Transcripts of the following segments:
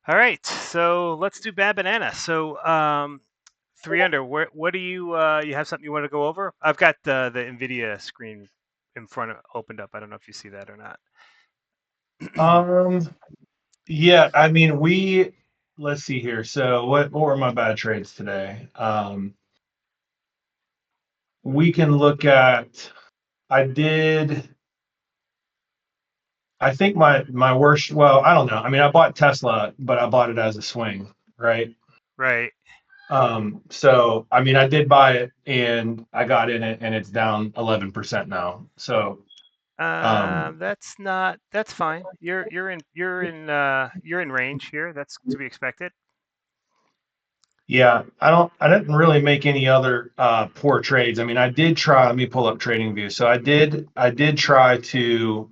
All right, so let's do Bad Banana. So, three under. What do you have something you want to go over? I've got the Nvidia screen in front of opened up. I don't know if you see that or not. Um, yeah, I mean, let's see here. So what were my bad trades today? We can look at, I did, I think my worst, well, I don't know. I mean, I bought Tesla, but I bought it as a swing, right? Right. So I mean, I did buy it and I got in it and it's down 11% now. So, um, That's not. That's fine. You're in range here. That's to be expected. yeah, I didn't really make any other poor trades. I mean, I did try, let me pull up TradingView. So I did try to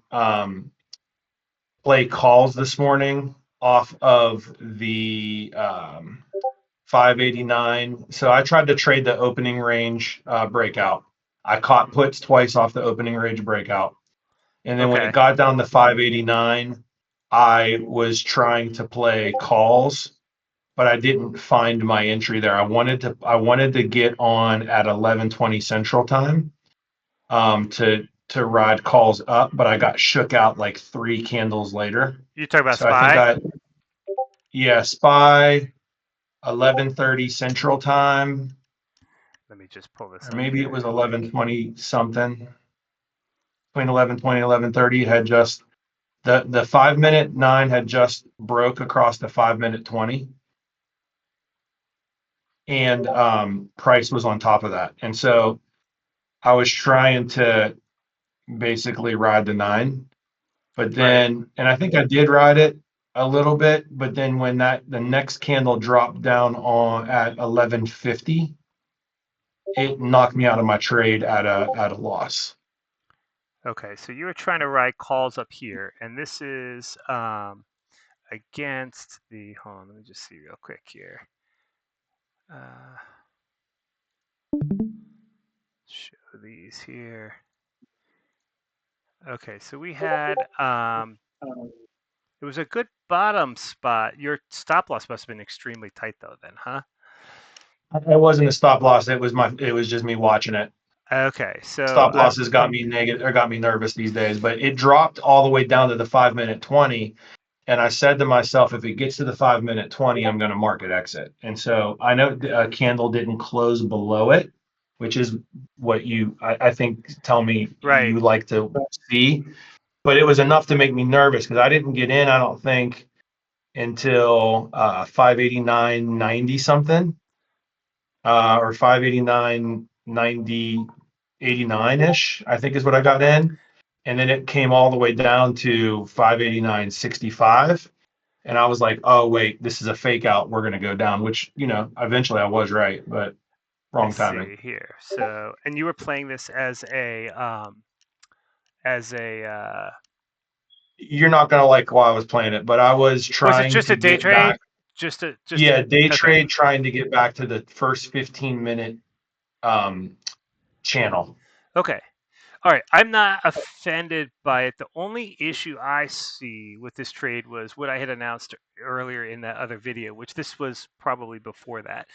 play calls this morning off of the 589. So I tried to trade the opening range breakout. I caught puts twice off the opening range breakout. And then when it Okay. got down to 589, I was trying to play calls, but I didn't find my entry there. I wanted to get on at 11:20 Central Time to ride calls up, but I got shook out like 3 candles later. You talk about So I think Spy. yeah, SPY 11:30 Central Time, Let me just pull this or up maybe it here. was 11:20 something. Between 11:20 and 11:30 had just the 5 minute 9 had just broke across the 5 minute 20, and price was on top of that. And so I was trying to basically ride the 9, but Right. then, and I think I did ride it a little bit, but then when the next candle dropped down on at 11:50, it knocked me out of my trade at a loss. Okay. So you were trying to write calls up here, and this is against the. Hold on. Let me just see real quick here. Uh, show these here. Okay, so we had it was a good bottom spot. Your stop loss must have been extremely tight though then, huh? It wasn't a stop loss. It was just me watching it. Okay, so Stop losses got me negative or got me nervous these days, but it dropped all the way down to the 5 minute 20. And I said to myself, if it gets to the 5 minute 20, I'm going to market exit. And so I know a candle didn't close below it, which is what I think, tell me right. you like to see. But it was enough to make me nervous because I didn't get in, I don't think, until 589.90 something, or 589.90, 89 ish, I think is what I got in. And then it came all the way down to 589.65. And I was like, oh, wait, this is a fake out. We're going to go down, which, eventually I was right, but I wrong timing. see here. So, and you were playing this as a You're not going to like why I was playing it, but I was was it trying just to a day get trade? back. Just a Yeah, day okay. trade, trying to get back to the first 15-minute um, channel. Okay. All right, I'm not offended by it. The only issue I see with this trade was what I had announced earlier in that other video, which this was probably before that.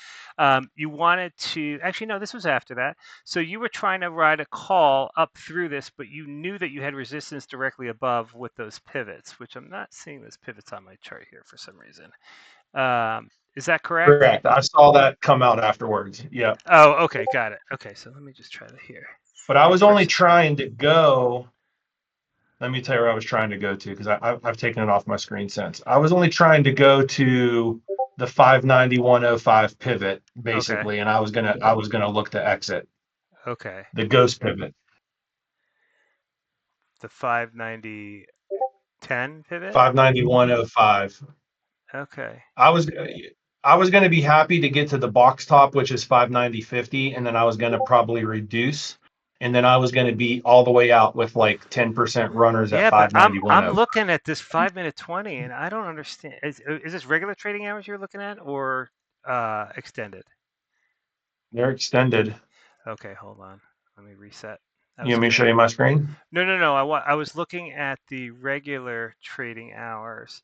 You wanted to, actually, no, this was after that. So you were trying to ride a call up through this, but you knew that you had resistance directly above with those pivots, which I'm not seeing those pivots on my chart here for some reason. Is that correct? Correct. I saw that come out afterwards. Yeah. Oh, okay, got it. Okay, so let me just try that here. But I was only Refresh the screen. trying to go. Let me tell you where I was trying to go to, because I've taken it off my screen since. I was only trying to go to the 591.05 pivot Okay, basically, and I was gonna look to exit okay. the ghost pivot. The 590.10 pivot? 591.05. Okay. I was I was gonna be happy to get to the box top, which is 590.50, and then I was gonna probably reduce, and then I was gonna be all the way out with like 10% runners at Yeah, but I'm 591.05. looking at this 5 minute 20 and I don't understand. Is this regular trading hours you're looking at or extended? They're extended. Okay, hold on. Let me reset. I You was want me to looking show at you my screen? No, no, no. I was looking at the regular trading hours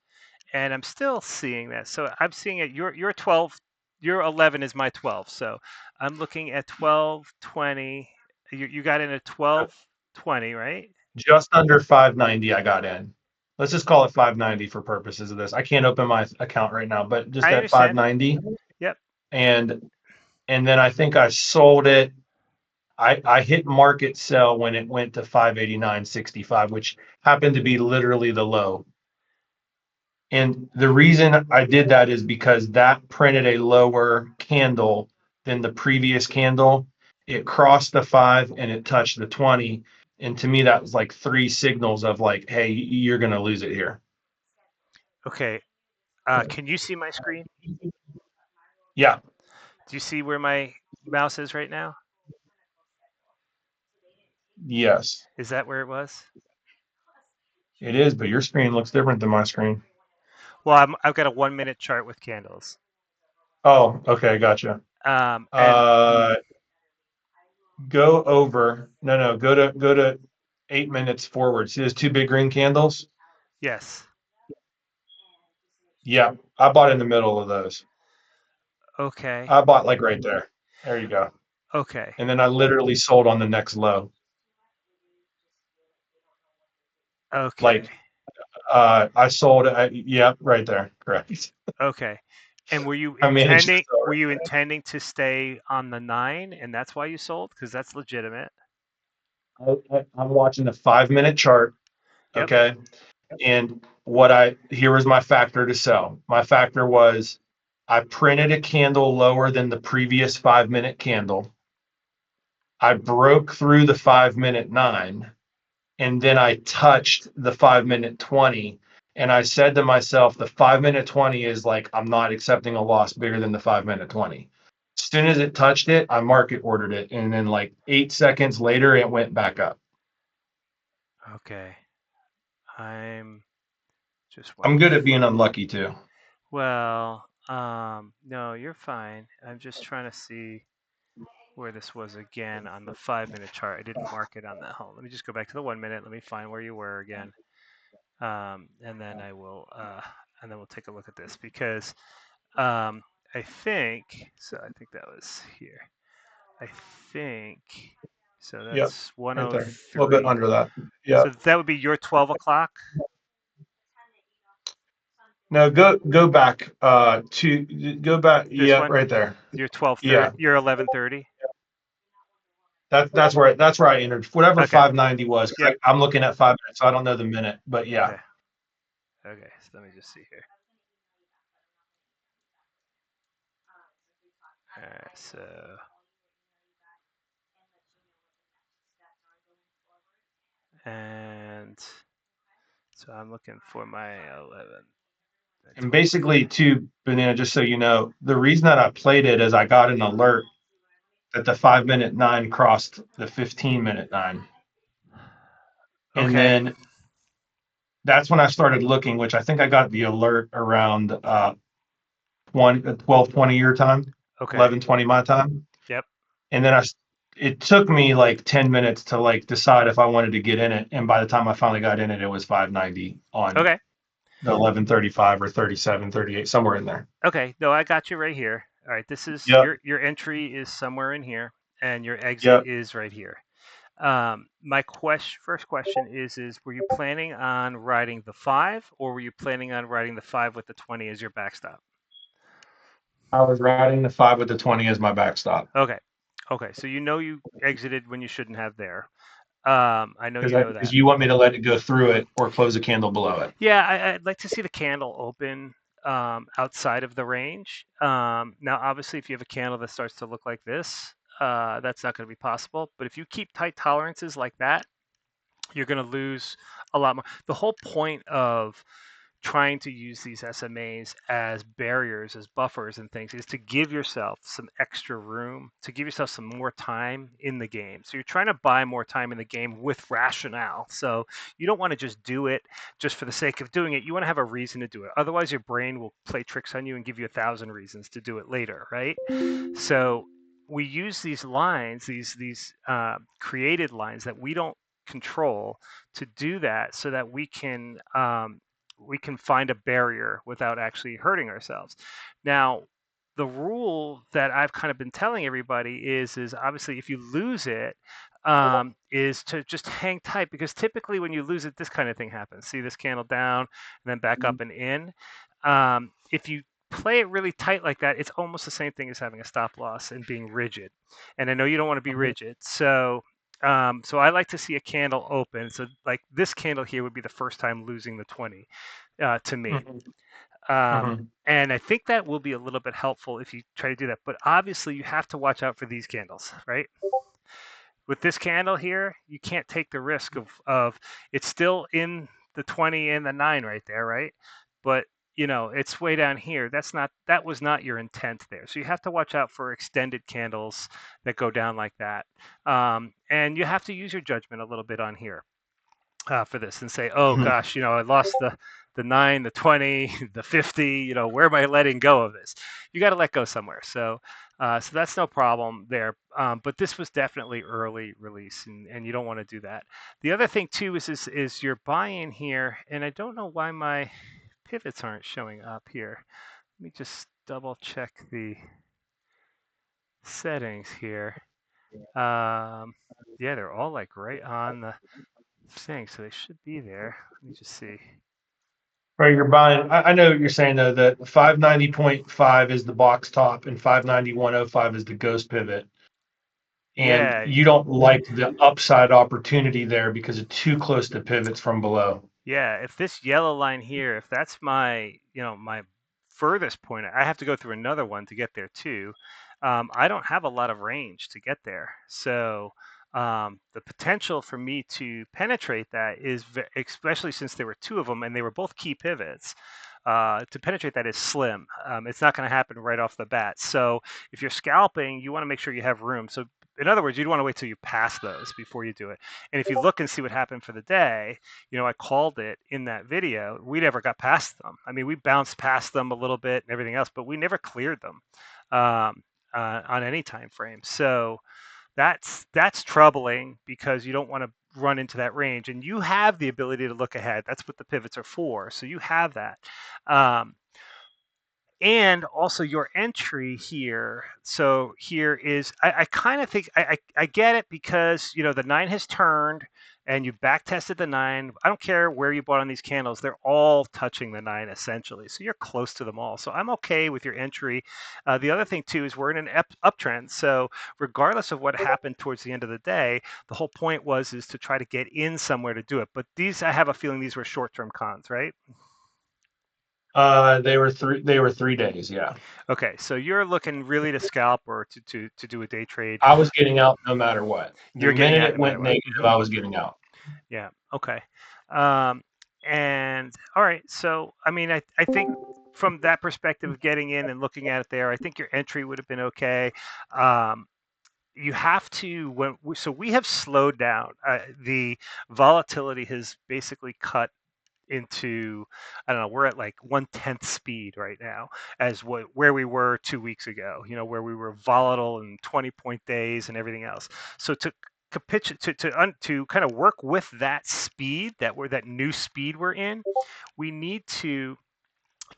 and I'm still seeing that. So I'm seeing it. Your 12, your 11 is my 12. So I'm looking at 1220. You got in at 1220, right? Just under 590 I got in. Let's just call it 590 for purposes of this. I can't open my account right now, but just I at understand. 590. Yep. And and then I think I sold it. I hit market sell when it went to 589.65, which happened to be literally the low. And the reason I did that is because that printed a lower candle than the previous candle. It crossed the 5 and it touched the 20. And to me, that was like three signals of like, hey, you're going to lose it here. Okay. Can you see my screen? Yeah. Do you see where my mouse is right now? Yes, Is that where it was? it is. But your screen looks different than my screen. Well, I've got a 1 minute chart with candles. Oh, okay. Gotcha. And Uh, go over. No. Go to 8 minutes forward. See those two big green candles? yes. Yeah, I bought in the middle of those. Okay. I bought like right there. There you go. Okay. And then I literally sold on the next low. Okay. Like I sold yeah, right there. Correct. Okay. And I managed to sell were right you there. intending to stay on the 9 and that's why you sold? Because that's legitimate. I'm watching the 5 minute chart. Yep. Okay. And what I here was my factor to sell. My factor was I printed a candle lower than the previous 5 minute candle. I broke through the 5 minute 9, and then I touched the 5 minute 20. And I said to myself, the 5 minute 20 is like, I'm not accepting a loss bigger than the 5 minute 20. As soon as it touched it, I market ordered it. And then, like 8 seconds later, it went back up. Okay. I'm just I'm waiting. good at being unlucky too. Well, no, you're fine. I'm just trying to see where this was again on the 5 minute chart. I didn't mark it on that. Hold on, let me just go back to the 1 minute. Let me find where you were again. And then and then we'll take a look at this because um, I think so. I think that was here. I think so. Yep. That's Right there. A little bit 103. under that. So Yep. that would be your 12 o'clock. No, go back to go back. This Yeah, one, right there. your 12:30, Yeah. your 11:30. That's where I entered. Whatever Okay. 590 was, Yep. I'm looking at 5 minutes, so I don't know the minute, but yeah. Okay. Okay. So let me just see here. All right. And so I'm looking for my 11 and And 20. basically, too, Banana, just so you know, the reason that I played it is I got an alert that the 5 minute 9 crossed the 15 minute 9. And Okay. then that's when I started looking, which I think I got the alert around 12:20 your time, Okay. 11:20 my time. Yep. And then it took me like 10 minutes to like decide if I wanted to get in it. And by the time I finally got in it, it was 590 on Okay. the 11:35 or 37, 38, somewhere in there. Okay. No, I got you right here. All right. This is Yep. your entry is somewhere in here, and your exit Yep. is right here. My first question is were you planning on riding the 5 or were you planning on riding the 5 with the 20 as your backstop? I was riding the 5 with the 20 as my backstop Okay. Okay. So you know you exited when you shouldn't have there. I know because you know that. you want me to let it go through it or close a candle below it. Yeah, I'd like to see the candle open outside of the range. Now, obviously, if you have a candle that starts to look like this, that's not going to be possible. But if you keep tight tolerances like that, you're going to lose a lot more. The whole point of trying to use these SMAs as barriers, as buffers and things, is to give yourself some extra room, to give yourself some more time in the game. So you're trying to buy more time in the game with rationale. So you don't want to just do it just for the sake of doing it. You want to have a reason to do it. Otherwise, your brain will play tricks on you and give you 1,000 reasons to do it later, right? So we use these lines, these created lines that we don't control to do that so that we can we can find a barrier without actually hurting ourselves. Now, the rule that I've kind of been telling everybody is obviously if you lose it, is to just hang tight, because typically when you lose it, this kind of thing happens. See this candle down and then back up and in. If you play it really tight like that, it's almost the same thing as having a stop loss and being rigid. And I know you don't want to be rigid, so I like to see a candle open. So like this candle here would be the first time losing the 20 to me. Mhm. Um, Mhm. and I think that will be a little bit helpful if you try to do that. But obviously, you have to watch out for these candles, right? With this candle here, you can't take the risk of it's still in the 20 and the 9 right there, right? But it's way down here. That was not your intent there. So you have to watch out for extended candles that go down like that. And you have to use your judgment a little bit on here for this and say, oh Mhm. gosh, I lost the 9, the 20, the 50. Where am I letting go of this? You got to let go somewhere. So that's no problem there. But this was definitely early release, and you don't want to do that. The other thing too is you're buying here, and I don't know why my pivots aren't showing up here. Let me just double check the settings here. Yeah, they're all like right on the thing, so they should be there. Let me just see. Right, you're buying. I know what you're saying though that 590.5 is the box top and 591.05 is the ghost pivot, and Yeah, you don't like the upside opportunity there because it's too close to pivots from below. yeah. If this yellow line here, if that's my furthest point, I have to go through another one to get there too. I don't have a lot of range to get there, so the potential for me to penetrate that is, especially since there were two of them and they were both key pivots. To penetrate that is slim. It's not going to happen right off the bat. So if you're scalping, you want to make sure you have room. So in other words, you'd want to wait till you pass those before you do it. And if you look and see what happened for the day, I called it in that video. We never got past them. I mean, we bounced past them a little bit and everything else, but we never cleared them on any time frame. So that's troubling because you don't want to run into that range, and you have the ability to look ahead. That's what the pivots are for. So you have that. Um, and also your entry here. So here is, I kind of think I get it, because the 9 has turned and you back tested the 9. I don't care where you bought on these candles, they're all touching the 9 essentially, so you're close to them all. So I'm okay with your entry. The other thing too is we're in an uptrend, so regardless of what happened towards the end of the day, the whole point is to try to get in somewhere to do it. But these, I have a feeling these were short-term cons, right? They were three. They were 3 days. Yeah, Okay, so you're looking really to scalp or to do a day trade. I was getting out no matter what. The You're getting minute out it no matter went what. negative, I was getting out. Yeah. Okay. Um, and all right. So I mean, I think from that perspective of getting in and looking at it there, I think your entry would have been okay. Um, you have to so we have slowed down. The volatility has basically cut into, I don't know, we're at like 1/10 speed right now as where we were 2 weeks ago, where we were volatile and 20-point days and everything else. So to capitulate, to kind of work with that speed, that new speed we're in, we need to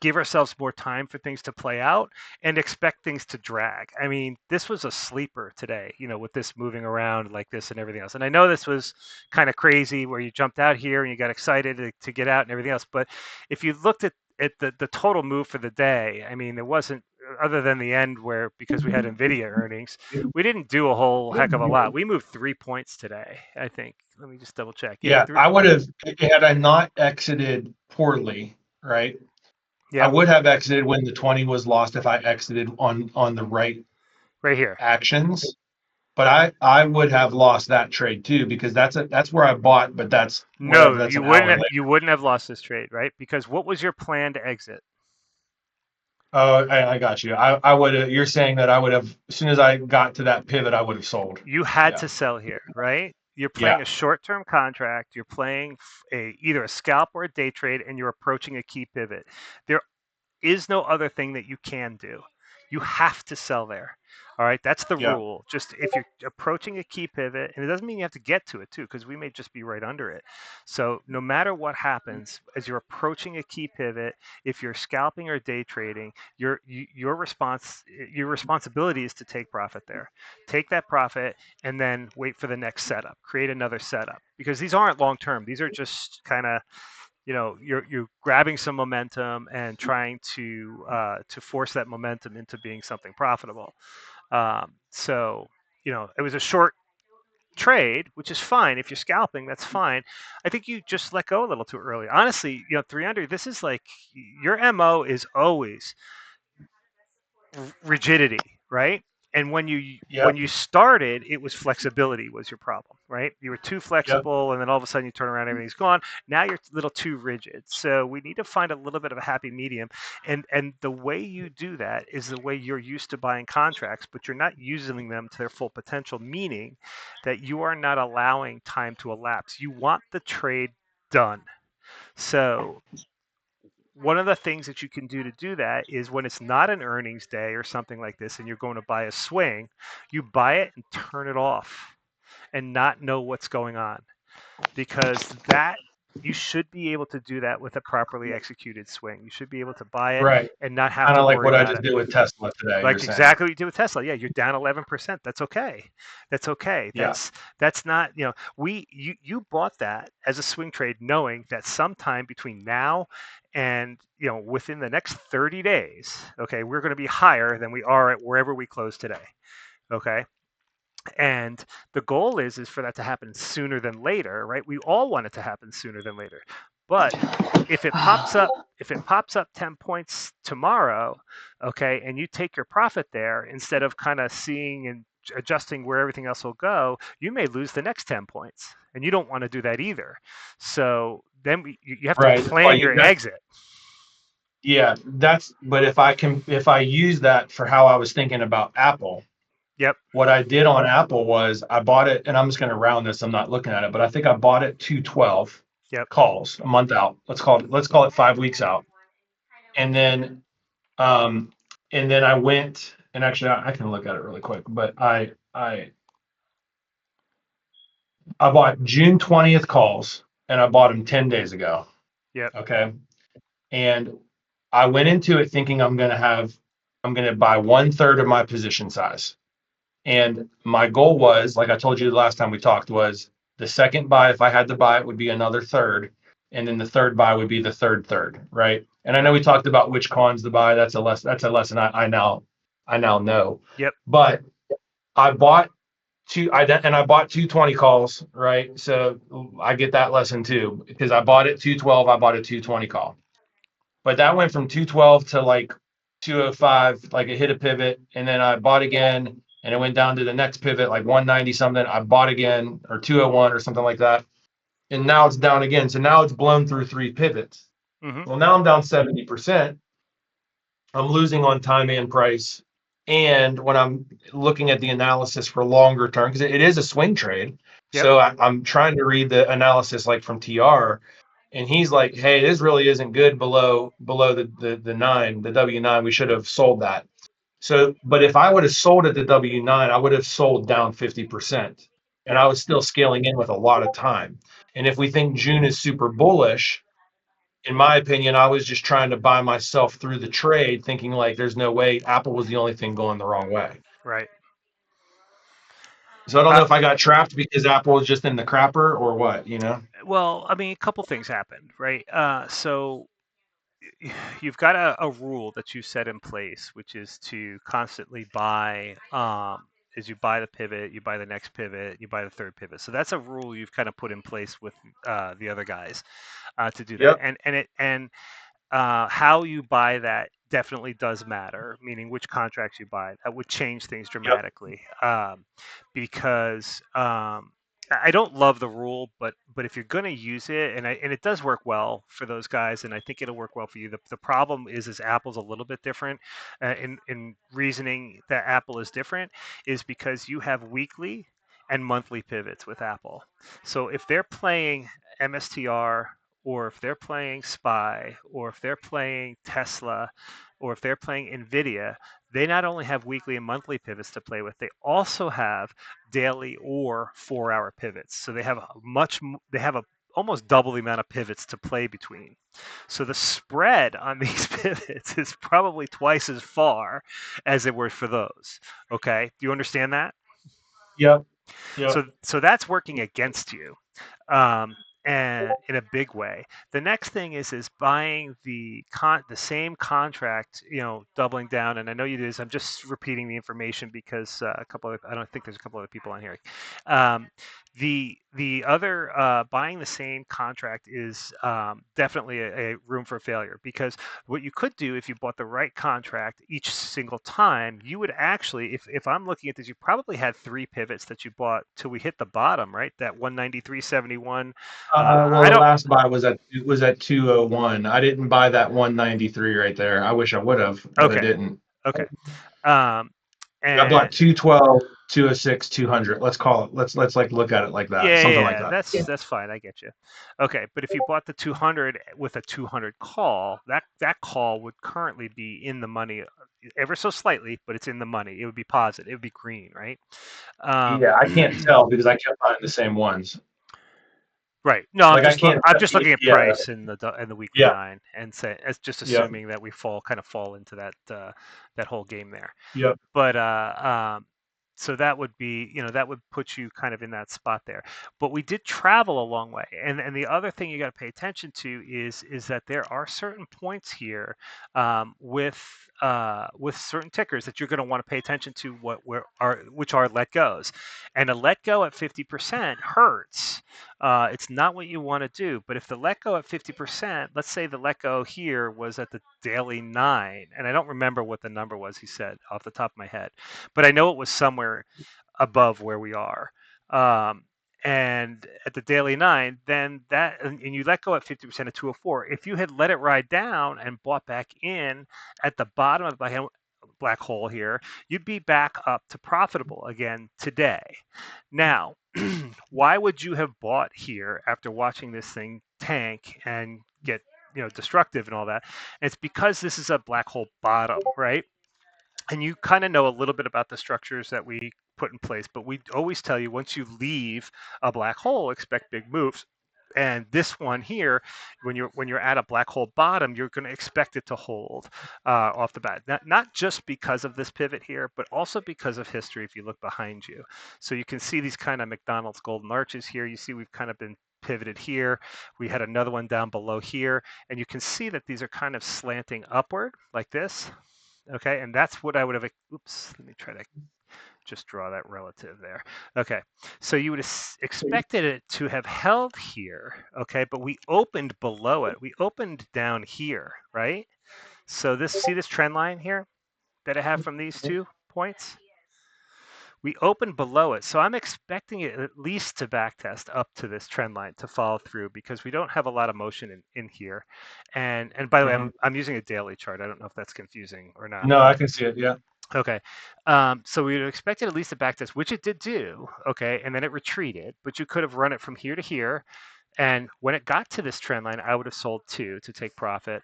give ourselves more time for things to play out and expect things to drag. I mean, this was a sleeper today, with this moving around like this and everything else. And I know this was kind of crazy where you jumped out here and you got excited to get out and everything else. But if you looked at the total move for the day, I mean, it wasn't, other than the end where, because we had Nvidia earnings, we didn't do a whole heck of a lot. We moved 3 points today, I think. Let me just double check. Yeah, Yeah, I would have had I not exited poorly. Right, I yep, would have exited when the 20 was lost if I exited on the right right here. actions. But I would have lost that trade too because that's where I bought, but that's whatever. No, That's an hour later. you wouldn't have lost this trade, right? Because what was your plan to exit? Oh, I got you. I would have. You're saying that I would have as soon as I got to that pivot, I would have sold. You had Yeah, to sell here, right? You're yeah. playing a short-term contract, you're playing either a scalp or a day trade, and you're approaching a key pivot. There is no other thing that you can do. you have to sell there. All right, that's the Yeah. rule. Just if you're approaching a key pivot, and it doesn't mean you have to get to it too, because we may just be right under it. So no matter what happens, as you're approaching a key pivot, if you're scalping or day trading, your responsibility is to take profit there. Take that profit and then wait for the next setup. Create another setup because these aren't long term. These are just kind of, you're grabbing some momentum and trying to force that momentum into being something profitable. So it was a short trade, which is fine. If you're scalping, that's fine. I think you just let go a little too early. Honestly, 300. This is like your mo is always rigidity, right? And when Yep. you started, it was flexibility was your problem, right? You were too Yep. flexible, and then all of a sudden you turn around, everything's gone. Now you're a little too rigid. So we need to find a little bit of a happy medium, and the way you do that is the way you're used to buying contracts, but you're not using them to their full potential, meaning that you are not allowing time to elapse. You want the trade done. So one of the things that you can do that is when it's not an earnings day or something like this and you're going to buy a swing, you buy it and turn it off and not know what's going on, because that you should be able to do that with a properly executed swing. You should be able to buy it Right. and not have Kind to of like worry what I about just it. did with Tesla today, you're Like saying. exactly what you did with Tesla. Yeah, you're down 11%. That's okay. That's okay. Yeah. That's not, you bought that as a swing trade knowing that sometime between now and, within the next 30 days, okay, we're going to be higher than we are at wherever we close today. Okay? And the goal is for that to happen sooner than later, right? We all want it to happen sooner than later. But if it pops up if it pops up 10 points tomorrow, okay, and you take your profit there instead of kind of seeing and adjusting where everything else will go, you may lose the next 10 points. And you don't want to do that either. So then you have to Right. That's why plan your that's exit. yeah, but if I use that for how I was thinking about Apple, Yep. what I did on Apple was I bought it, and I'm just going to round this. I'm not looking at it, but I think I bought it 212 Yep. calls a month out. Let's call it 5 weeks out, and then um I went, and actually I can look at it really quick, but I bought June 20th calls, and I bought them 10 days ago. Yep. Okay, and I went into it thinking I'm going to buy 1/3 of my position size. And my goal was, like I told you the last time we talked, was the second buy, if I had to buy it, would be another third. And then the third buy would be the third, right? And I know we talked about which cons to buy. That's a lesson I now know. Yep. But I bought I bought 220 calls, right? So I get that lesson too, because I bought it 212, I bought a 220 call. But that went from 212 to like 205, like it hit a pivot, and then I bought again, and it went down to the next pivot, like 190 something. I bought again, or 201 or something like that, and now it's down again. So now it's blown through three pivots. Mm-hmm. Well, now I'm down 70%. I'm losing on time and price. And when I'm looking at the analysis for longer term, because it is a swing trade, Yep. so I'm trying to read the analysis like from TR, and he's like, "Hey, this really isn't good below the nine, the W9. We should have sold that." So, but if I would have sold at the W9, I would have sold down 50%, and Yep. I was still scaling in with a lot of time. And if we think June is super bullish, in my opinion, I was just trying to buy myself through the trade, thinking like there's no way Apple was the only thing going the wrong way. Right. So I don't know Uh, if I got trapped because Apple was just in the crapper or what. well, I mean, a couple things happened, right? So you've got a rule that you set in place, which is to constantly buy. As you buy the pivot, you buy the next pivot, you buy the third pivot. So that's a rule you've kind of put in place with the other guys to do that. Yep. And how you buy that definitely does matter, meaning which contracts you buy. That would change things Yep. dramatically because I don't love the rule, but if you're going to use it, and it does work well for those guys, and I think it'll work well for you. The problem is Apple's a little bit different in reasoning that Apple is different is because you have weekly and monthly pivots with Apple. So if they're playing MSTR or if they're playing SPY, or if they're playing Tesla, or if they're playing NVIDIA, they not only have weekly and monthly pivots to play with, they also have daily or 4-hour pivots. So they have they have a almost double the amount of pivots to play between. So the spread on these pivots is probably twice as far as it were for those. Okay, do you understand that? Yep. Yep. So that's working against you, um, and in a big way. The next thing is buying the same contract, doubling down. And I know you do this. I'm just repeating the information because I don't think there's a couple other people on here. Um, the other buying the same contract is definitely a room for failure, because what you could do if you bought the right contract each single time, you would actually, if I'm looking at this, you probably had 3 pivots that you bought till we hit the bottom, right? That 193.71. Well, I the don't. last buy was at 201. I didn't buy that 193 right there. I wish I would have, but I Okay. didn't. Okay. Um, I and bought 212, 206, 200. Let's call it. Let's like look at it like that. yeah, Something like yeah, that. that's fine. I get you. Okay, but if you bought the 200 with a 200 call, that call would currently be in the money, ever so slightly, but it's in the money. It would be positive. It would be green, right? Um, Yeah, I can't tell because I kept buying the same ones. right. No, Like I can't. I'm just looking at Yeah. price in the weekly Yeah. nine, and say it's just Yeah. assuming that we kind of fall into that whole game there. Yep. But so that would be, that would put you kind of in that spot there. But we did travel a long way, and the other thing you got to pay attention to is that there are certain points here, with certain tickers that you're going to want to pay attention to, which are let goes, and a let go at 50% hurts. It's not what you want to do. But if the let go at 50%, let's say the let go here was at the daily 9, and I don't remember what the number was, he said off the top of my head, but I know it was somewhere above where we are. Um, and at the daily 9, then and you let go at 50% of 204. If you had let it ride down and bought back in at the bottom of the black hole here, you'd be back up to profitable again today. Now, why would you have bought here after watching this thing tank and get destructive and all that? And it's because this is a black hole bottom, right? And you kind of know a little bit about the structures that we put in place, but we always tell you, once you leave a black hole, expect big moves. And this one here, when you're at a black hole bottom, you're going to expect it to hold off the bat. Not just because of this pivot here, but also because of history. If you look behind you, so you can see these kind of McDonald's golden arches here. You see we've kind of been pivoted here. We had another one down below here, and you can see that these are kind of slanting upward like this. Okay, and that's what I would have. Oops, let me try to just draw that relative there. Okay, so you would have expected it to have held here. Okay, but we opened below it. We opened down here, right? So see this trend line here that I have from these 2 points? We opened below it. So I'm expecting it at least to backtest up to this trend line to follow through, because we don't have a lot of motion in here. And by the way, Hmm. I'm using a daily chart. I don't know if that's confusing or not, No, I but can see it. Yeah. okay. So we would expect it at least a backtest, which it did do. Okay. And then it retreated, but you could have run it from here to here. And when it got to this trend line, I would have sold 2 to take profit.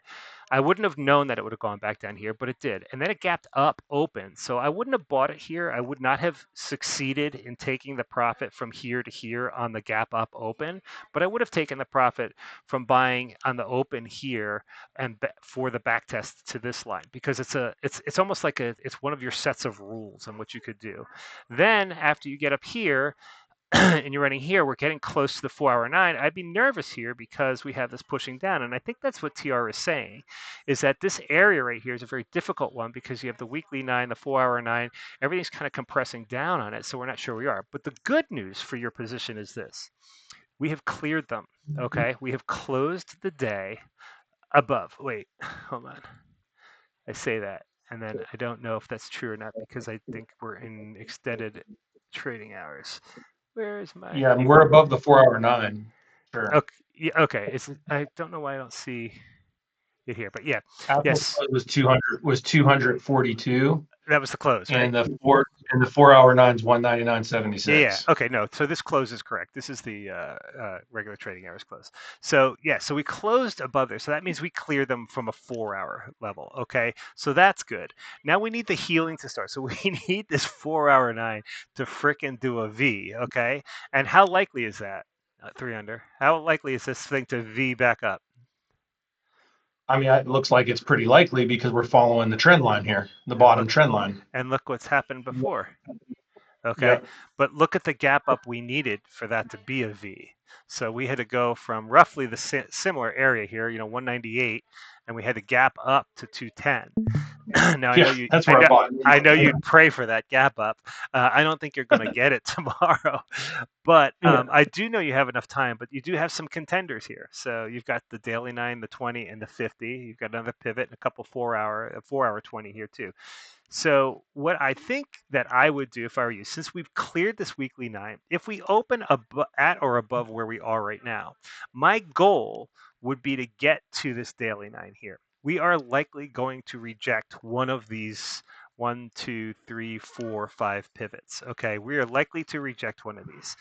I wouldn't have known that it would have gone back down here, but it did. And then it gapped up open. So I wouldn't have bought it here. I would not have succeeded in taking the profit from here to here on the gap up open, but I would have taken the profit from buying on the open here and for the back test to this line, because it's almost like it's one of your sets of rules on what you could do. Then after you get up here, and you're running here, we're getting close to the 4-hour 9. I'd be nervous here because we have this pushing down. And I think that's what TR is saying, is that this area right here is a very difficult one, because you have the weekly 9, the 4-hour 9, everything's kind of compressing down on it. So we're not sure where we are. But the good news for your position is this: we have cleared them. Okay. We have closed the day above. Wait, hold on. I say that, and then I don't know if that's true or not, because I think we're in extended trading hours. Where is my? Yeah, and we're above the 4-hour 9. Sure. Okay, yeah, okay. I don't know why I don't see it here, but yeah, Apple yes, was 242. That was the close, right? and the 4 hour nine's Yeah. 199.76. Okay. No. So this close is correct. This is the regular trading hours close. So yeah. So we closed above there. So that means we cleared them from a 4 hour level. Okay. So that's good. Now we need the healing to start. So we need this 4 hour nine to fricking do a V. Okay. And how likely is that? 3 under. How likely is this thing to V back up? I mean, it looks like it's pretty likely because we're following the trend line here, the And bottom look. trend line. And look what's happened before. Okay. Yep. But look at the gap up we needed for that to be a V. So we had to go from roughly the similar area here, 198, and we had to gap up to 210. Now Yeah, that's where I bought. I know you'd pray for that gap up. I don't think you're going to get it tomorrow, but Yeah. I do know you have enough time. But you do have some contenders here. So you've got the daily 9, the 20, and the 50. You've got another pivot and a couple 4 hour 20 here too. So what I think that I would do if I were you, since we've cleared this weekly 9, if we open at or above where we are right now, my goal would be to get to this daily 9 here. We are likely going to reject one of these 1, 2, 3, 4, 5 pivots. Okay, we are likely to reject one of these.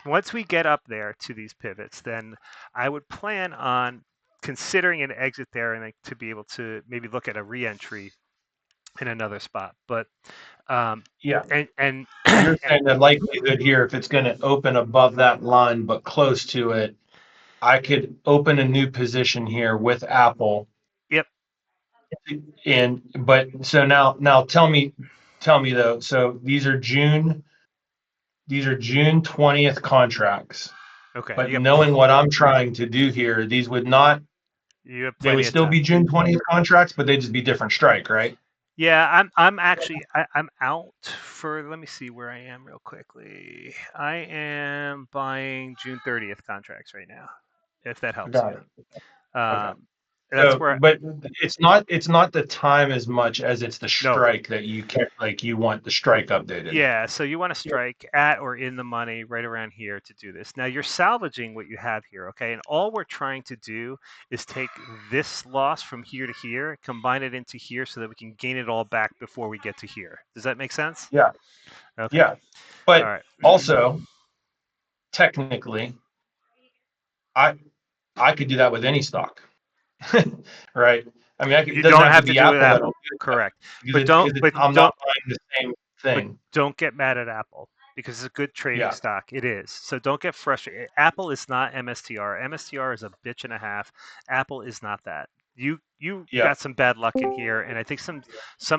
Once we get up there to these pivots, then I would plan on considering an exit there and to be able to maybe look at a re-entry in another spot. But Yeah. and You're saying the likelihood here, if it's going to open above that line but close to it, I could open a new position here with Apple. yep, And but so now tell me though. So these are June 20th contracts. okay, But knowing what I'm trying to do here, these would not, you have they would plenty of still time. be June 20th contracts, but they'd just be different strike, right? Yeah, I'm actually I'm out for. Let me see where I am real quickly. I am buying June 30th contracts right now, if that helps Got you. it. Okay. Um, that's So, where but it's not the time as much as it's the no. strike that you can like you want the strike updated. Yeah, so you want to strike at or in the money right around here to do this. Now you're salvaging what you have here, okay? And all we're trying to do is take this loss from here to here, combine it into here so that we can gain it all back before we get to here. Does that make sense? Yeah, Okay. yeah. All But right. also, technically, I I could do that with any stock, right? I mean, it You doesn't don't have to have to be do it with Apple that Apple. will do that Correct. because But don't but I'm don't not buying the same but thing. don't get mad at Apple because it's a good trading Yeah, stock. It is. So don't get frustrated. Apple is not MSTR. MSTR is a bitch and a half. Apple is not that. You yeah, got some bad luck in here, and I think some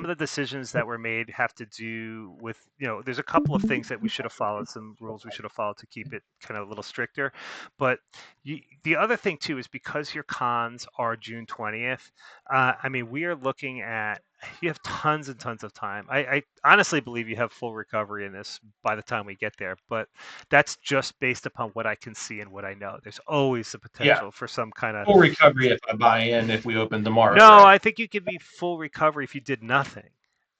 of the decisions that were made have to do with there's a couple of things that we should have followed, some rules we should have followed to keep it kind of a little stricter. But the other thing too is because your cons are June 20th. I mean, we are looking at you have tons and tons of time. I honestly believe you have full recovery in this by the time we get there, but that's just based upon what I can see and what I know. There's always the yeah. potential for some kind of Full recovery if I buy in if we open tomorrow, no. right? I think you could be full recovery if you did nothing.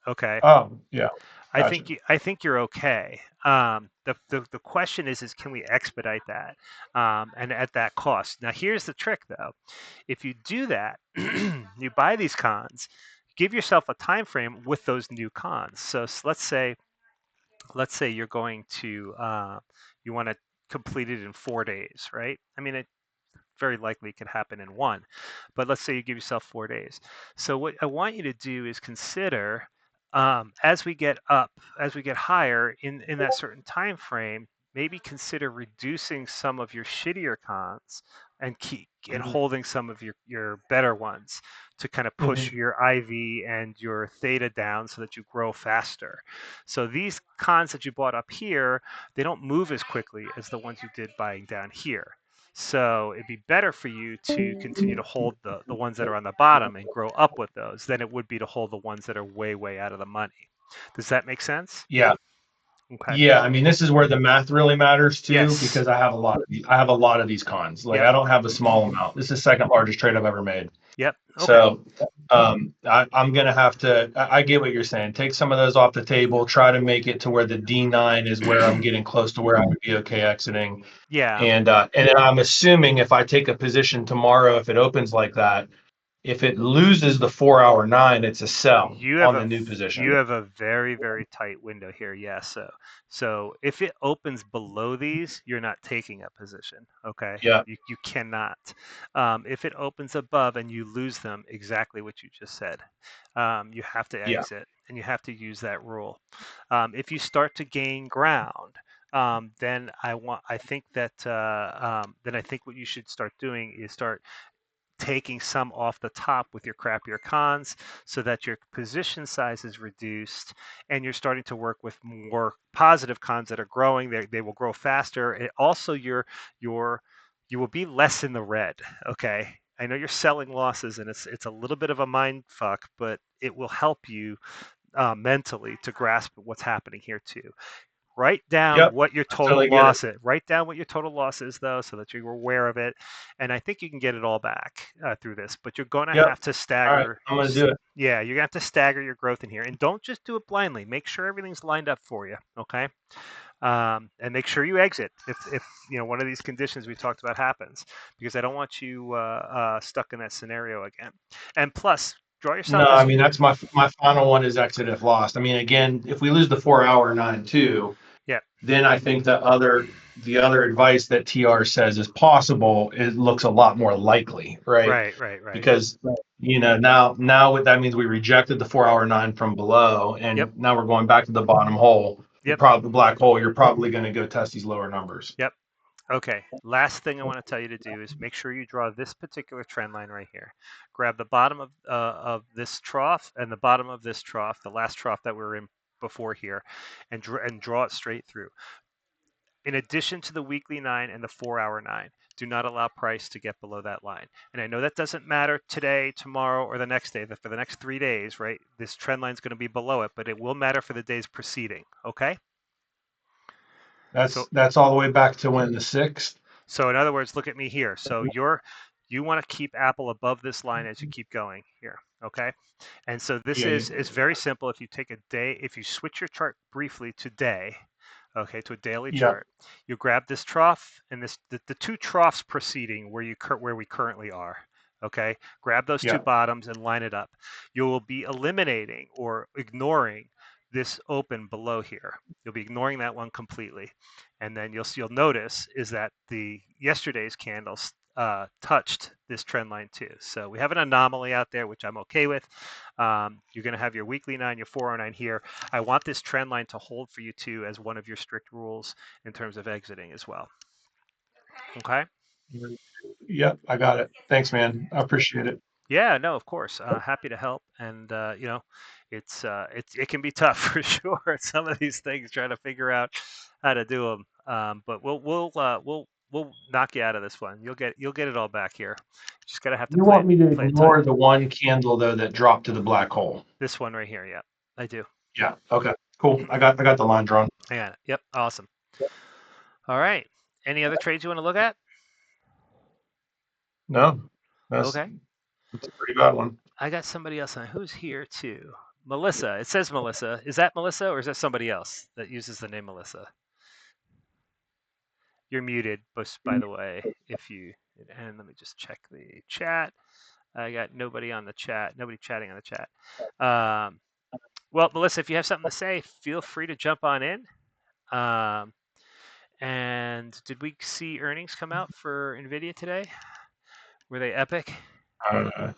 Okay, Oh, yeah, gotcha. I think you're okay. The question is can we expedite that and at that cost? Now here's the trick though. If you do that, you buy these cons, give yourself a time frame with those new cons. So let's say you're going to you want to complete it in 4 days, right? I mean, it very likely could happen in one, but let's say you give yourself 4 days. So what I want you to do is consider as we get up, as we get higher in that certain time frame, maybe consider reducing some of your shittier cons and keep and Mhm, holding some of your better ones to kind of push mhm. your IV and your theta down so that you grow faster. So these cons that you bought up here, they don't move as quickly as the ones you did buying down here. So it'd be better for you to continue to hold the ones that are on the bottom and grow up with those than it would be to hold the ones that are way, way out of the money. Does that make sense? Yeah, Okay. yeah. I mean, this is where the math really matters too, Yes. because I have a lot of these cons. Like Yep. I don't have a small amount. This is the second largest trade I've ever made. Yep. Okay. So I'm gonna have to. I get what you're saying. Take some of those off the table. Try to make it to where the D9 is where I'm getting close to where I would be okay exiting. Yeah. And then I'm assuming if I take a position tomorrow, if it opens like that, If it loses the 4-hour 9, it's a sell You have on a the new you position. have a very, very tight window here. Yeah. So if it opens below these, you're not taking a position. Okay. Yeah, You cannot. If it opens above and you lose them, exactly what you just said, you have to yeah, exit and you have to use that rule. If you start to gain ground, then I think that then I think what you should start doing is start taking some off the top with your crappier cons so that your position size is reduced and you're starting to work with more positive cons that are growing. They will grow faster. And also you will be less in the red. Okay. I know you're selling losses and it's a little bit of a mind fuck, but it will help you mentally to grasp what's happening here too. Write down yep. what your I total totally get it. loss is. Write down what your total loss is, though, so that you're aware of it. And I think you can get it all back through this. But you're going to Yep. have to All right, stagger. I'm gonna do it. Yeah, you're going to have to stagger your growth in here, and don't just do it blindly. Make sure everything's lined up for you. Okay. And make sure you exit if one of these conditions we talked about happens, because I don't want you stuck in that scenario again. And plus, draw No, yourself I as mean that's my final one is exit if lost. I mean, again, if we lose the 4-hour 9 too, yeah, then I think the other advice that TR says is possible, it looks a lot more likely, right? right. Because now what that means, we rejected the 4-hour 9 from below, Yep, and now we're going back to the bottom hole. You're yep, probably the black hole. You're probably going to go test these lower numbers. yep. Okay, last thing I want to tell you to do is make sure you draw this particular trend line right here. Grab the bottom of this trough and the bottom of this trough, the last trough that we were in before here, and draw it straight through. In addition to the weekly 9 and the 4-hour 9, do not allow price to get below that line. And I know that doesn't matter today, tomorrow, or the next day, but for the next 3 days, right, this trend line is going to be below it, but it will matter for the days preceding, okay? That's So that's all the way back to when the 6th. So in other words, look at me here. So you want to keep Apple above this line as you keep going here, okay? And so this Yeah, is very simple. If you take a day, if you switch your chart briefly to day, okay, to a daily yeah, chart, you grab this trough and the two troughs preceding where we currently are. Okay, grab those two yeah, bottoms and line it up. You will be eliminating or ignoring this open below here. You'll be ignoring that one completely, and then you'll notice is that the yesterday's candles touched this trend line too. So we have an anomaly out there, which I'm okay with. You're going to have your weekly 9, your 409 here. I want this trend line to hold for you too as one of your strict rules in terms of exiting as well. Okay. yep. I got it. Thanks, man. I appreciate it. Yeah, no, of course. Happy to help, and it can be tough for sure. Some of these things, trying to figure out how to do them. But we'll knock you out of this one. You'll get it all back here. Just gotta have to You want me to play it tight. ignore the one candle though that dropped to the black hole? This one right here. Yeah, I do. Yeah. Okay. Cool. I got the line drawn. Hang on. Yep. Awesome. All right. Any other trades you want to look at? No, that's Okay. that's a pretty bad one. I got somebody else on who's here too. Melissa. It says Melissa. Is that Melissa or is that somebody else that uses the name Melissa? You're muted, by the way, if you and let me just check the chat. I got nobody on the chat, nobody chatting on the chat. Well, Melissa, if you have something to say, feel free to jump on in. And did we see earnings come out for Nvidia today? Were they epic? Uh,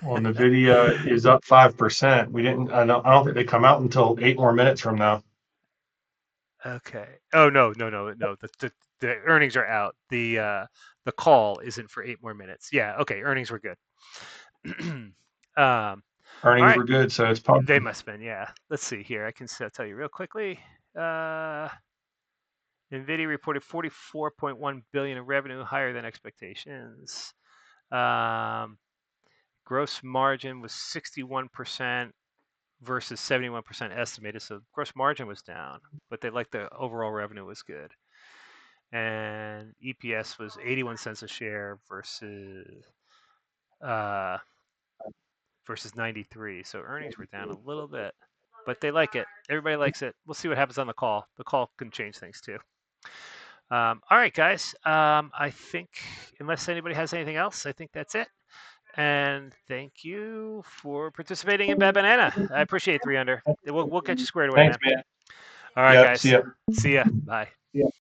well, Nvidia is up 5%. We didn't. I don't think they come out until 8 more minutes from now. Okay. Oh no. The earnings are out. The call isn't for 8 more minutes. Yeah. Okay. Earnings were good. All Earnings right. were good, so it's They probably. must have been. Yeah. Let's see here. I can tell you real quickly. Uh, Nvidia reported 44.1 billion in revenue, higher than expectations. Um, gross margin was 61% versus 71% estimated. So gross margin was down, but they like the overall revenue was good. And EPS was 81 cents a share uh, versus 93. So earnings were down a little bit, but they like it. Everybody likes it. We'll see what happens on the call. The call can change things too. All right, guys. I think unless anybody has anything else, I think that's it. And thank you for participating in Bad Banana. I appreciate 3 under. We'll get you squared away, Thanks, man. man. All right, Yep. See guys. ya. See ya. Bye.